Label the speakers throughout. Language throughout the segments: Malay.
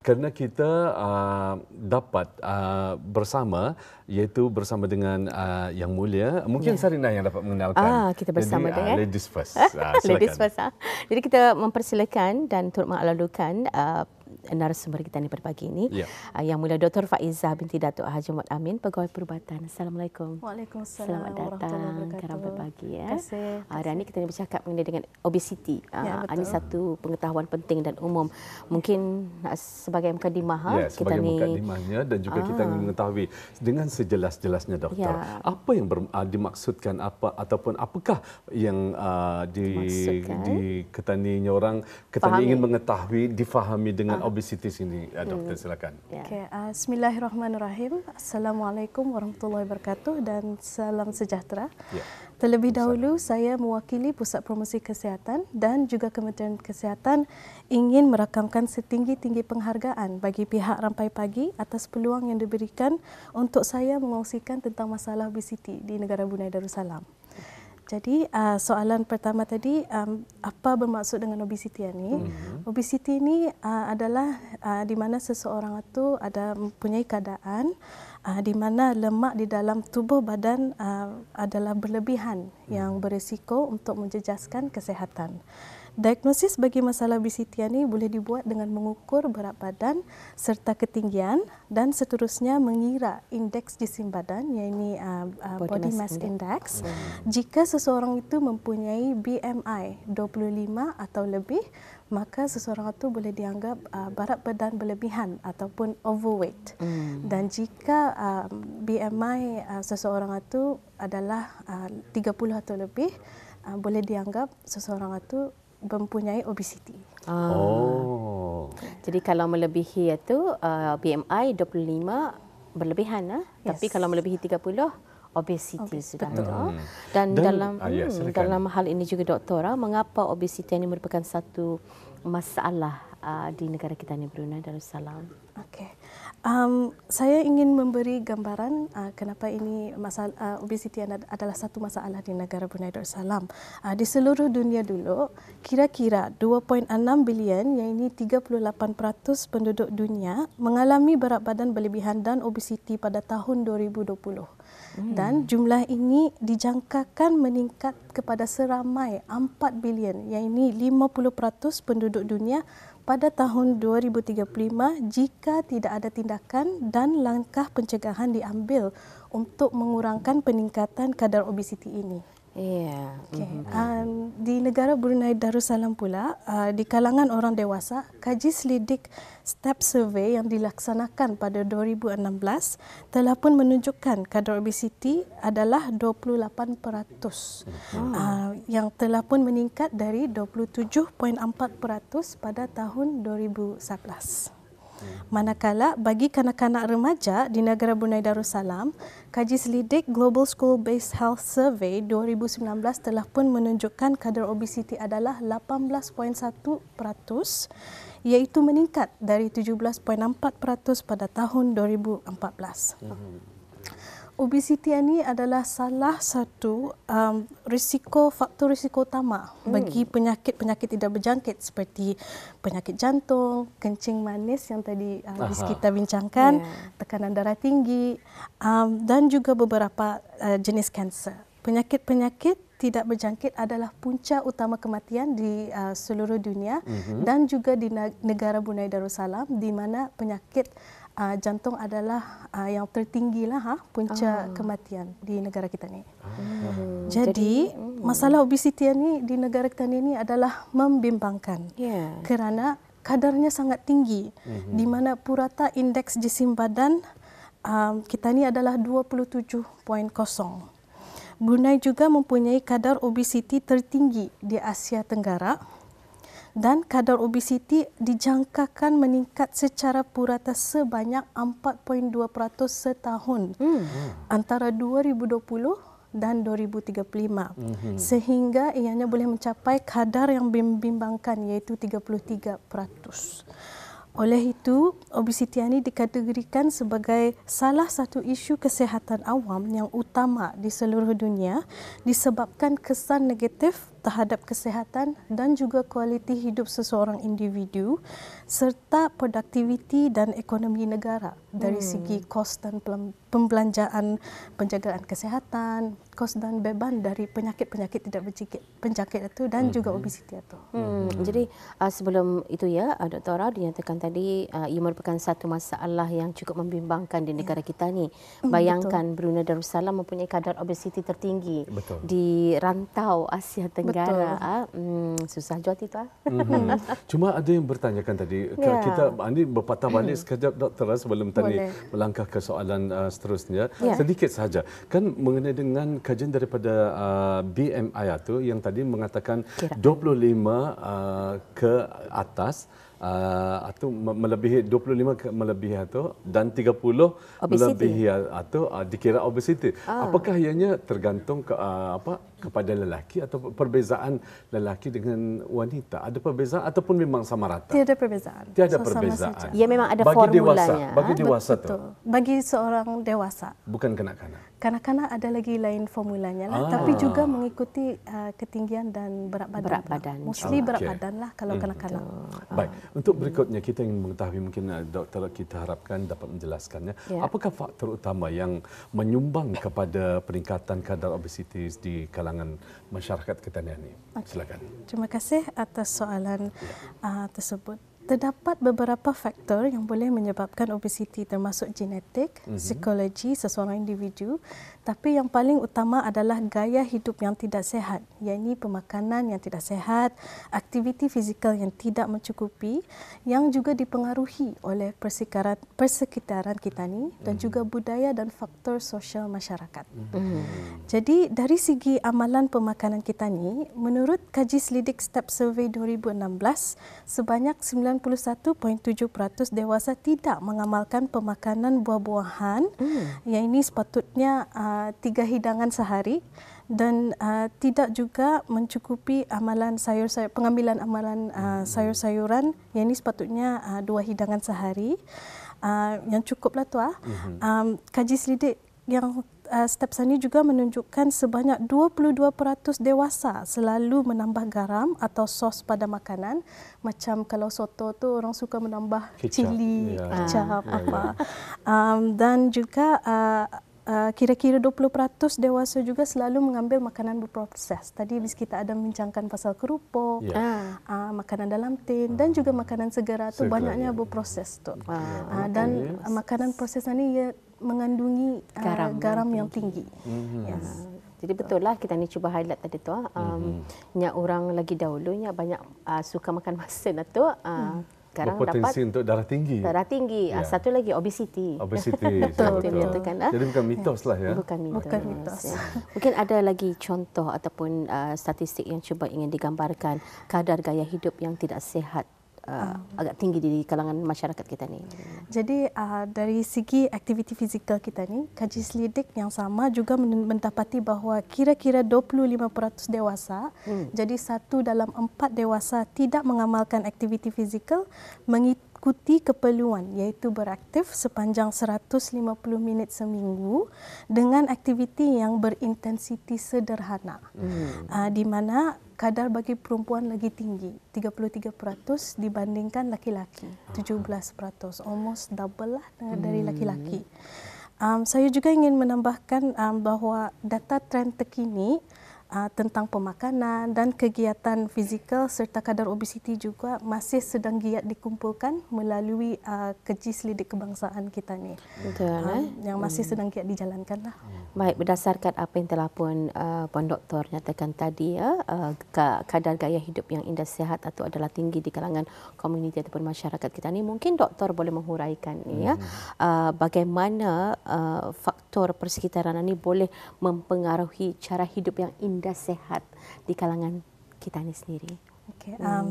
Speaker 1: Kerana kita dapat bersama, iaitu bersama dengan Yang Mulia. Mungkin Sarinah yang dapat mengenalkan.
Speaker 2: Kita bersama
Speaker 1: jadi,
Speaker 2: dengan
Speaker 1: ladies first.
Speaker 2: ladies first. Jadi kita mempersilakan dan turut mengalu-alukan narasumber kita ni pada pagi ini. Yang Mulia Dr. Faizah binti Datuk Haji Muhammad Amin, Pegawai Perubatan. Assalamualaikum.
Speaker 3: Waalaikumsalam.
Speaker 2: Selamat datang ke Ramai Pagi.
Speaker 3: Terima kasih.
Speaker 2: Hari ini kita bercakap mengenai dengan obesiti. Ini satu pengetahuan penting dan umum. Mungkin sebagai mukadimah
Speaker 1: kita ni mukadimahnya, dan juga kita ingin mengetahui dengan sejelas-jelasnya doktor, apa yang dimaksudkan, ataupun apakah yang diketaninya orang, ketani ingin mengetahui, difahami dengan obesiti sini, doktor, silakan.
Speaker 3: Bismillahirrahmanirrahim. Assalamualaikum warahmatullahi wabarakatuh dan salam sejahtera. Terlebih dahulu saya mewakili Pusat Promosi Kesihatan dan juga Kementerian Kesihatan ingin merakamkan setinggi-tinggi penghargaan bagi pihak Rampai Pagi atas peluang yang diberikan untuk saya mengongsikan tentang masalah obesiti di negara Brunei Darussalam. Jadi soalan pertama tadi, apa bermaksud dengan obesiti ini? Obesiti ini adalah di mana seseorang itu mempunyai keadaan di mana lemak di dalam tubuh badan adalah berlebihan yang berisiko untuk menjejaskan kesihatan. Diagnosis bagi masalah obesiti ini boleh dibuat dengan mengukur berat badan serta ketinggian dan seterusnya mengira indeks jisim badan, iaitu Body Mass Index. Jika seseorang itu mempunyai BMI 25 atau lebih, maka seseorang itu boleh dianggap berat badan berlebihan ataupun overweight. Dan jika BMI seseorang itu adalah 30 atau lebih, boleh dianggap seseorang itu mempunyai obesiti.
Speaker 2: Jadi kalau melebihi itu BMI 25 berlebihan, tapi kalau melebihi 30 obesiti sudah. Dan dalam hal ini juga doktor, mengapa obesiti ini merupakan satu masalah di negara kita ni, Brunei Darussalam?
Speaker 3: Saya ingin memberi gambaran kenapa ini masalah obesiti adalah satu masalah di negara Brunei Darussalam. Di seluruh dunia dulu, kira-kira 2.6 bilion, iaitu 38% penduduk dunia mengalami berat badan berlebihan dan obesiti pada tahun 2020. Dan jumlah ini dijangkakan meningkat kepada seramai 4 bilion, iaitu 50% penduduk dunia pada tahun 2035 jika tidak ada tindakan dan langkah pencegahan diambil untuk mengurangkan peningkatan kadar obesiti ini. Di negara Brunei Darussalam pula, di kalangan orang dewasa, kaji selidik STEP survey yang dilaksanakan pada 2016 telah pun menunjukkan kadar obesiti adalah 28%, yang telah pun meningkat dari 27.4% pada tahun 2011. Manakala bagi kanak-kanak remaja di negara Brunei Darussalam, kaji selidik Global School Based Health Survey 2019 telah pun menunjukkan kadar obesiti adalah 18.1%, iaitu meningkat dari 17.4% pada tahun 2014. Obesiti ini adalah salah satu faktor risiko utama bagi penyakit-penyakit tidak berjangkit seperti penyakit jantung, kencing manis yang tadi kita bincangkan, tekanan darah tinggi, dan juga beberapa jenis kanser. Penyakit-penyakit tidak berjangkit adalah punca utama kematian di seluruh dunia dan juga di negara Brunei Darussalam, di mana penyakit jantung adalah yang tertinggilah punca kematian di negara kita ni. Jadi masalah obesiti ni di negara kita ni adalah membimbangkan kerana kadarnya sangat tinggi, di mana purata indeks jisim badan kita ni adalah 27.0. Brunei juga mempunyai kadar obesiti tertinggi di Asia Tenggara dan kadar obesiti dijangkakan meningkat secara purata sebanyak 4.2% setahun antara 2020 dan 2035 sehingga ianya boleh mencapai kadar yang membimbangkan iaitu 33%. Oleh itu, obesiti ini dikategorikan sebagai salah satu isu kesihatan awam yang utama di seluruh dunia disebabkan kesan negatif terhadap kesihatan dan juga kualiti hidup seseorang individu serta produktiviti dan ekonomi negara dari segi kos dan pembelanjaan penjagaan kesihatan, kos dan beban dari penyakit-penyakit tidak penjangkit itu dan juga obesiti itu.
Speaker 2: Jadi sebelum itu ya, Doktora dinyatakan tadi ia merupakan satu masalah yang cukup membimbangkan di negara kita ni. Bayangkan Brunei Darussalam mempunyai kadar obesiti tertinggi di rantau Asia Tenggara. Susah jual itu.
Speaker 1: Cuma ada yang bertanyakan tadi, kita ini berpatah balik sekejap Doktor sebelum tadi melangkah ke soalan seterusnya. Sedikit sahaja. Kan mengenai dengan kajian daripada BMI itu yang tadi mengatakan 25 ke atas atau melebihi 25 melebihi atau dan 30 melebihi atau dikira obesiti. Apakah ianya tergantung kepada lelaki atau perbezaan lelaki dengan wanita? Ada perbezaan ataupun memang sama rata?
Speaker 3: Tiada perbezaan.
Speaker 1: Tiada perbezaan.
Speaker 2: Ya memang ada formulanya.
Speaker 1: Bagi dewasa tu.
Speaker 3: Bagi seorang dewasa.
Speaker 1: Bukan kanak-kanak.
Speaker 3: Kanak-kanak ada lagi lain formulanya lah, tapi juga mengikuti ketinggian dan berat badan. Mostly berat badan lah kalau kanak-kanak.
Speaker 1: Baik, untuk berikutnya kita ingin mengetahui, mungkin Doktor kita harapkan dapat menjelaskannya, apakah faktor utama yang menyumbang kepada peningkatan kadar obesiti di kalangan masyarakat kita ni? Silakan.
Speaker 3: Terima kasih atas soalan tersebut. Terdapat beberapa faktor yang boleh menyebabkan obesiti, termasuk genetik, psikologi seseorang individu, tapi yang paling utama adalah gaya hidup yang tidak sihat, iaitu pemakanan yang tidak sihat, aktiviti fizikal yang tidak mencukupi, yang juga dipengaruhi oleh persekitaran kita ni dan juga budaya dan faktor sosial masyarakat. Jadi dari segi amalan pemakanan kita ni, menurut kaji selidik STEP Survey 2016, sebanyak 91.7% dewasa tidak mengamalkan pemakanan buah-buahan yang ini sepatutnya 3 hidangan sehari dan tidak juga mencukupi amalan pengambilan amalan sayur-sayuran yang ini sepatutnya 2 hidangan sehari yang cukuplah tu. Kaji selidik yang STEP Sani juga menunjukkan sebanyak 22% dewasa selalu menambah garam atau sos pada makanan. Macam kalau soto tu orang suka menambah cili, kecap, dan juga kira-kira 20% dewasa juga selalu mengambil makanan berproses. Tadi kita ada membincangkan pasal kerupuk, makanan dalam tin dan juga makanan segera tu banyaknya berproses tu. Dan makanan proses ni ia mengandungi garam yang tinggi.
Speaker 2: Jadi betul lah kita ni cuba highlight tadi tu. Nya orang lagi dahulunya banyak suka makan masin tu. Sekarang
Speaker 1: berpotensi
Speaker 2: dapat
Speaker 1: untuk darah tinggi.
Speaker 2: Darah tinggi. Satu lagi obesiti.
Speaker 1: Betul. Jadi bukan mitos lah ya.
Speaker 2: Bukan mitos. Mungkin ada lagi contoh ataupun statistik yang cuba ingin digambarkan kadar gaya hidup yang tidak sihat agak tinggi di kalangan masyarakat kita ni. Jadi
Speaker 3: dari segi aktiviti fizikal kita ni, kaji selidik yang sama juga mendapati bahawa kira-kira 25% dewasa, jadi 1 dalam 4 dewasa tidak mengamalkan aktiviti fizikal mengikuti keperluan, iaitu beraktif sepanjang 150 minit seminggu dengan aktiviti yang berintensiti sederhana. Di mana kadar bagi perempuan lagi tinggi, 33% dibandingkan laki-laki, 17%, almost double lah dari laki-laki. Saya juga ingin menambahkan bahawa data trend terkini tentang pemakanan dan kegiatan fizikal serta kadar obesiti juga masih sedang giat dikumpulkan melalui kaji selidik kebangsaan kita ni.
Speaker 2: Betul,
Speaker 3: yang masih sedang giat dijalankan lah.
Speaker 2: Baik, berdasarkan apa yang telah Puan Doktor nyatakan tadi, kadar gaya hidup yang indah sihat atau adalah tinggi di kalangan komuniti ataupun masyarakat kita ni, mungkin Doktor boleh menguraikan bagaimana faktor persekitaran ini boleh mempengaruhi cara hidup yang indah sehat di kalangan kita ni sendiri.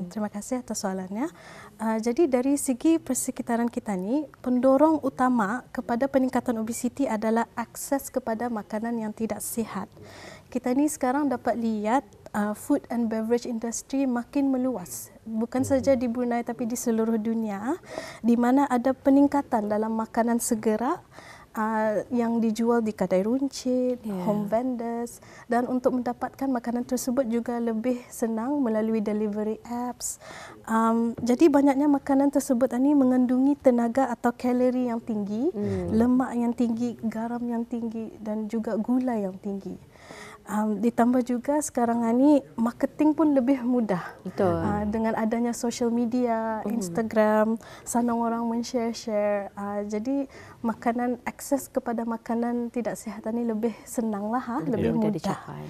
Speaker 3: Terima kasih atas soalannya. Jadi dari segi persekitaran kita ni, pendorong utama kepada peningkatan obesiti adalah akses kepada makanan yang tidak sihat. Kita ni sekarang dapat lihat food and beverage industry makin meluas. Bukan saja di Brunei tapi di seluruh dunia, di mana ada peningkatan dalam makanan segera yang dijual di kedai runcit, home vendors, dan untuk mendapatkan makanan tersebut juga lebih senang melalui delivery apps. Jadi banyaknya makanan tersebut ini mengandungi tenaga atau kalori yang tinggi, lemak yang tinggi, garam yang tinggi dan juga gula yang tinggi. Ditambah juga sekarang ini marketing pun lebih mudah.
Speaker 2: Betul.
Speaker 3: Dengan adanya social media, Instagram, senang orang men-share. Jadi makanan, akses kepada makanan tidak sihat ini lebih senanglah, lebih mudah dicapai.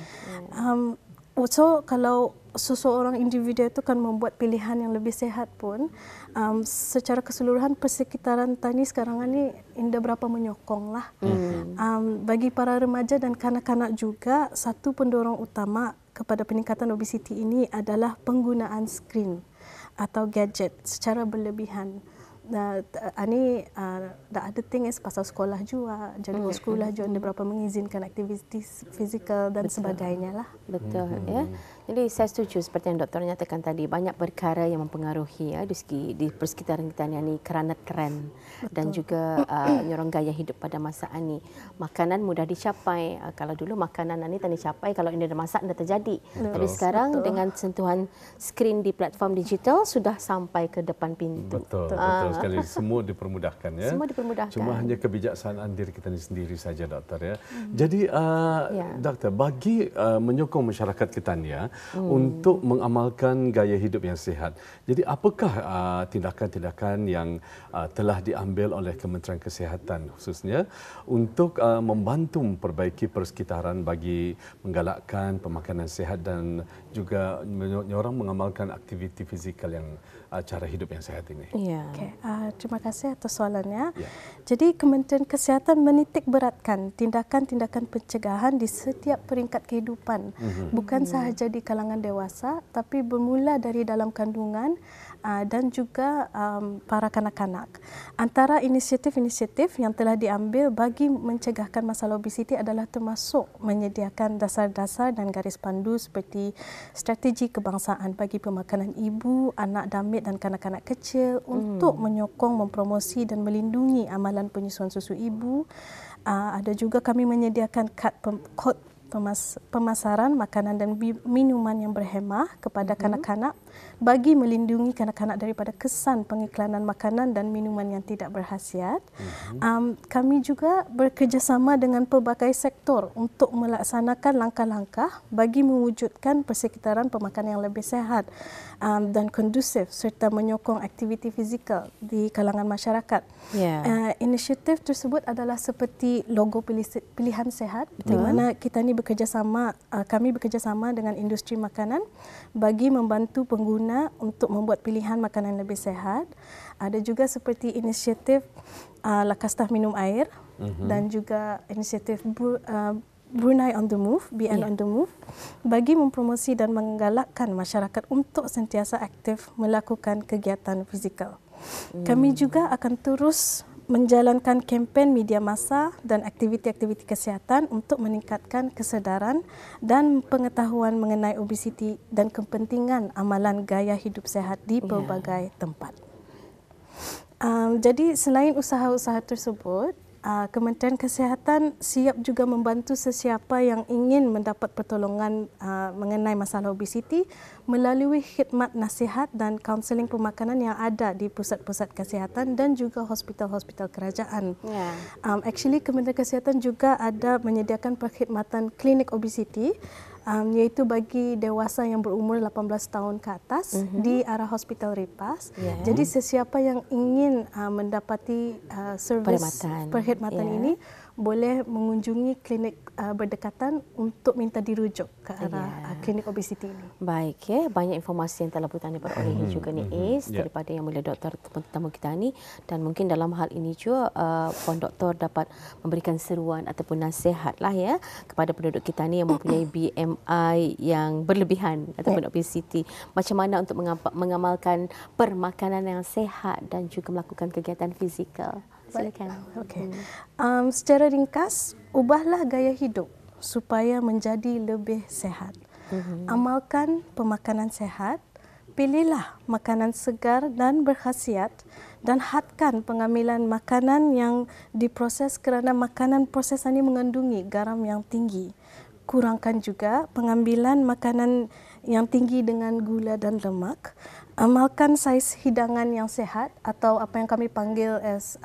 Speaker 3: So kalau seseorang individu itu kan membuat pilihan yang lebih sihat pun, secara keseluruhan persekitaran tani sekarang ini indah berapa menyokong lah. Bagi para remaja dan kanak-kanak juga, satu pendorong utama kepada peningkatan obesiti ini adalah penggunaan skrin atau gadget secara berlebihan. Ini the other thing is pasal sekolah juga, jadual sekolah juga ada berapa mengizinkan aktiviti fizikal dan sebagainya lah.
Speaker 2: Betul ya. Jadi saya setuju seperti yang doktor nyatakan tadi, banyak perkara yang mempengaruhi di persekitaran kita ni kerana tren dan juga nyorong gaya hidup pada masa ini. Makanan mudah dicapai. Kalau dulu makanan ini tak dicapai, kalau ini ada masak dah terjadi. Tapi sekarang dengan sentuhan skrin di platform digital sudah sampai ke depan pintu.
Speaker 1: Betul sekali. Semua dipermudahkan ya.
Speaker 2: Semua dipermudahkan.
Speaker 1: Cuma hanya kebijaksanaan diri kita sendiri saja, doktor ya. Jadi doktor, bagi menyokong masyarakat kita ni untuk mengamalkan gaya hidup yang sihat. Jadi apakah tindakan-tindakan yang telah diambil oleh Kementerian Kesihatan khususnya untuk membantu memperbaiki persekitaran bagi menggalakkan pemakanan sihat dan juga menyorong mengamalkan aktiviti fizikal yang cara hidup yang sihat ini?
Speaker 3: Okay. Terima kasih atas soalannya. Jadi Kementerian Kesihatan menitik beratkan tindakan-tindakan pencegahan di setiap peringkat kehidupan. Bukan sahaja di kalangan dewasa, tapi bermula dari dalam kandungan dan juga para kanak-kanak. Antara inisiatif-inisiatif yang telah diambil bagi mencegahkan masalah obesiti adalah termasuk menyediakan dasar-dasar dan garis pandu seperti strategi kebangsaan bagi pemakanan ibu, anak damit dan kanak-kanak kecil untuk menyokong, mempromosi dan melindungi amalan penyusuan susu ibu. Ada juga kami menyediakan kod pemasaran makanan dan minuman yang berhemah kepada kanak-kanak bagi melindungi kanak-kanak daripada kesan pengiklanan makanan dan minuman yang tidak berkhasiat. Kami juga bekerjasama dengan pelbagai sektor untuk melaksanakan langkah-langkah bagi mewujudkan persekitaran pemakanan yang lebih sihat dan kondusif serta menyokong aktiviti fizikal di kalangan masyarakat. Inisiatif tersebut adalah seperti logo pilihan sihat, di mana kita ni kami bekerjasama dengan industri makanan bagi membantu pengguna untuk membuat pilihan makanan lebih sihat. Ada juga seperti inisiatif Lakastah Minum Air dan juga inisiatif Brunei on the Move, BN on the Move, bagi mempromosi dan menggalakkan masyarakat untuk sentiasa aktif melakukan kegiatan fizikal. Kami juga akan terus menjalankan kempen media massa dan aktiviti-aktiviti kesihatan untuk meningkatkan kesedaran dan pengetahuan mengenai obesiti dan kepentingan amalan gaya hidup sihat di pelbagai tempat. Jadi selain usaha-usaha tersebut, Kementerian Kesihatan siap juga membantu sesiapa yang ingin mendapat pertolongan mengenai masalah obesiti melalui khidmat nasihat dan kaunseling pemakanan yang ada di pusat-pusat kesihatan dan juga hospital-hospital kerajaan. Actually, Kementerian Kesihatan juga ada menyediakan perkhidmatan klinik obesiti iaitu bagi dewasa yang berumur 18 tahun ke atas di arah Hospital Repas. Jadi sesiapa yang ingin mendapati servis perkhidmatan ini boleh mengunjungi klinik berdekatan untuk minta dirujuk ke arah klinik obesiti ini.
Speaker 2: Baik, banyak informasi yang telah Putani perolehi juga ni daripada yang mulia doktor tetamu kita ni, dan mungkin dalam hal ini juga Puan Doktor dapat memberikan seruan ataupun nasihat lah kepada penduduk kita ni yang mempunyai BMI yang berlebihan ataupun obesiti. Macam mana untuk mengamalkan permakanan yang sihat dan juga melakukan kegiatan fizikal. Silakan.
Speaker 3: Secara ringkas, ubahlah gaya hidup supaya menjadi lebih sihat. Amalkan pemakanan sihat, pilihlah makanan segar dan berkhasiat dan hadkan pengambilan makanan yang diproses kerana makanan prosesan ini mengandungi garam yang tinggi. Kurangkan juga pengambilan makanan yang tinggi dengan gula dan lemak. Amalkan saiz hidangan yang sihat atau apa yang kami panggil as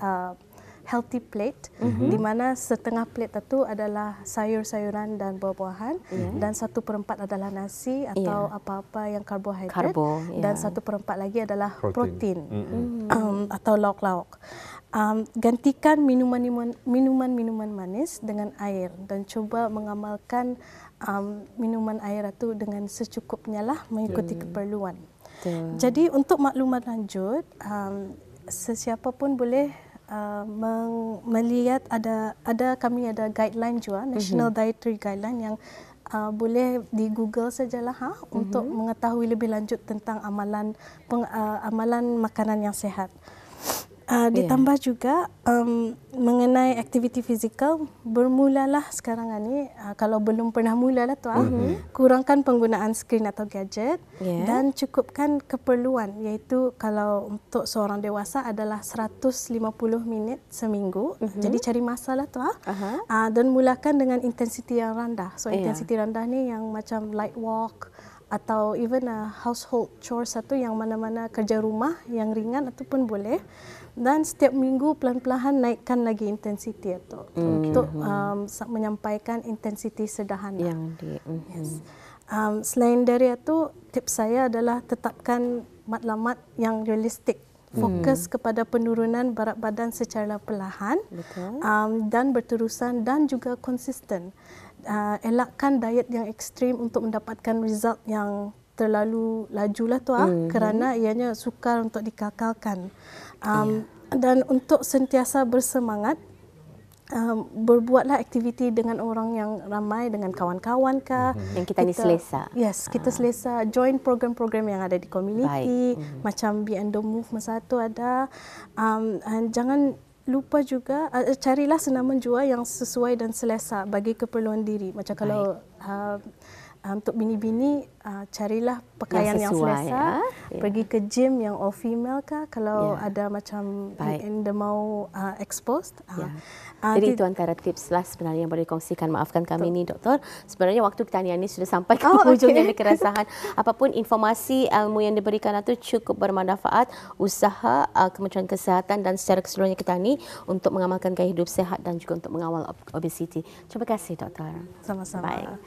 Speaker 3: healthy plate, di mana setengah plate itu adalah sayur-sayuran dan buah-buahan, dan 1/4 adalah nasi atau apa-apa yang karbohidrat, dan 1/4 lagi adalah protein atau lauk-lauk. Gantikan minuman manis dengan air dan cuba mengamalkan minuman air itu dengan secukupnya lah mengikuti keperluan. Jadi untuk maklumat lanjut, sesiapa pun boleh melihat kami ada guideline juga, National Dietary Guideline yang boleh di Google sajalah untuk mengetahui lebih lanjut tentang amalan makanan yang sihat. Ditambah juga mengenai aktiviti fizikal, bermulalah sekarang ini, kalau belum pernah mulalah tu, kurangkan penggunaan skrin atau gadget dan cukupkan keperluan, iaitu kalau untuk seorang dewasa adalah 150 minit seminggu. Jadi cari masa lah tu, dan mulakan dengan intensiti yang rendah. So intensiti rendah ni yang macam light walk atau even household chores satu yang mana-mana kerja rumah yang ringan itu pun boleh. Dan setiap minggu pelan-pelan naikkan lagi intensiti itu untuk menyampaikan intensiti sederhana. Selain dari itu, tips saya adalah tetapkan matlamat yang realistik. Fokus kepada penurunan berat badan secara perlahan dan berterusan dan juga konsisten. Elakkan diet yang ekstrim untuk mendapatkan result yang terlalu lajulah tu, kerana ianya sukar untuk dikekalkan. Dan untuk sentiasa bersemangat, berbuatlah aktiviti dengan orang yang ramai, dengan kawan-kawan kah.
Speaker 2: Yang kita ni selesa.
Speaker 3: Yes, kita selesa. Join program-program yang ada di komuniti, macam B&O Move masa tu ada. Jangan lupa juga, carilah senaman jua yang sesuai dan selesa bagi keperluan diri. Macam kalau untuk bini-bini, carilah pakaian yang selesa, pergi ke gym yang all female kah, kalau ada macam anda mau exposed.
Speaker 2: Jadi itu antara tips lah sebenarnya yang boleh dikongsikan. Maafkan kami ni Doktor, sebenarnya waktu kita ni sudah sampai ke hujung yang kerasahan. Apapun informasi ilmu yang diberikan itu cukup bermanfaat. Usaha Kementerian Kesihatan dan secara keseluruhannya kita ni untuk mengamalkan gaya hidup sihat dan juga untuk mengawal obesiti. Terima kasih Doktor.
Speaker 3: Sama-sama.